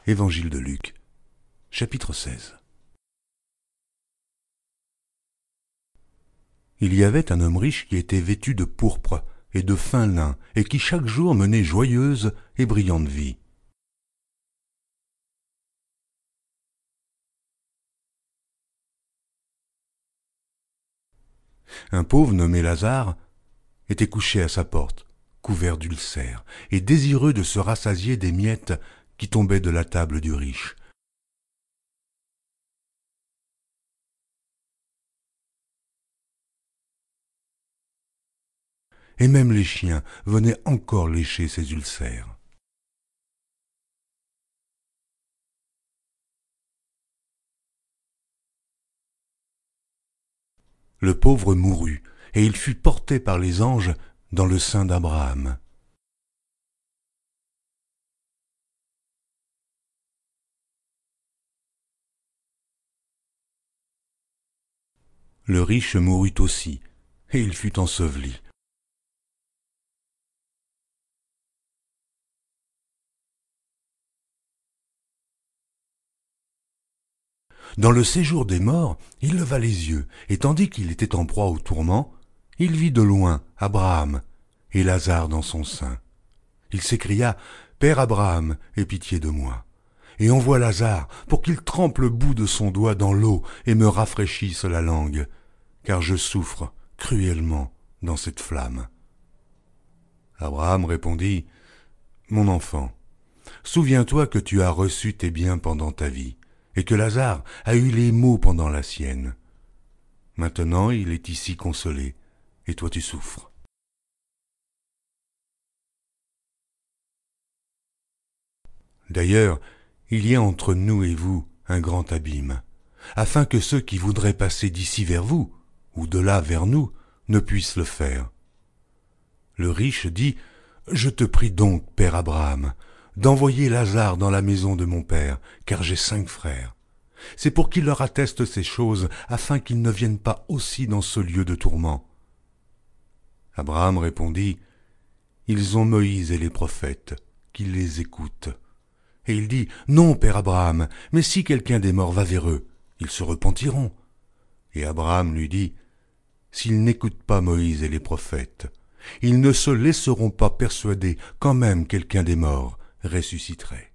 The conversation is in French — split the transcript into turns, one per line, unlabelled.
Évangile de Luc, chapitre 16. Il y avait un homme riche qui était vêtu de pourpre et de fin lin, et qui chaque jour menait joyeuse et brillante vie. Un pauvre nommé Lazare était couché à sa porte, couvert d'ulcères, et désireux de se rassasier des miettes qui tombaient de la table du riche. Et même les chiens venaient encore lécher ses ulcères. Le pauvre mourut, et il fut porté par les anges dans le sein d'Abraham. Le riche mourut aussi, et il fut enseveli. Dans le séjour des morts, il leva les yeux, et tandis qu'il était en proie au tourment, il vit de loin Abraham et Lazare dans son sein. Il s'écria, « Père Abraham, aie pitié de moi, et envoie Lazare pour qu'il trempe le bout de son doigt dans l'eau et me rafraîchisse la langue, car je souffre cruellement dans cette flamme. » Abraham répondit, « Mon enfant, souviens-toi que tu as reçu tes biens pendant ta vie, et que Lazare a eu les maux pendant la sienne. Maintenant il est ici consolé, et toi tu souffres. » D'ailleurs, il y a entre nous et vous un grand abîme, afin que ceux qui voudraient passer d'ici vers vous, ou de là vers nous, ne puissent le faire. Le riche dit, « Je te prie donc, père Abraham, d'envoyer Lazare dans la maison de mon père, car j'ai 5 frères. C'est pour qu'il leur atteste ces choses, afin qu'ils ne viennent pas aussi dans ce lieu de tourment. » Abraham répondit, « Ils ont Moïse et les prophètes, qu'ils les écoutent. » Et il dit, « Non, père Abraham, mais si quelqu'un des morts va vers eux, ils se repentiront. » Et Abraham lui dit, « S'ils n'écoutent pas Moïse et les prophètes, ils ne se laisseront pas persuader quand même quelqu'un des morts ressusciterait. »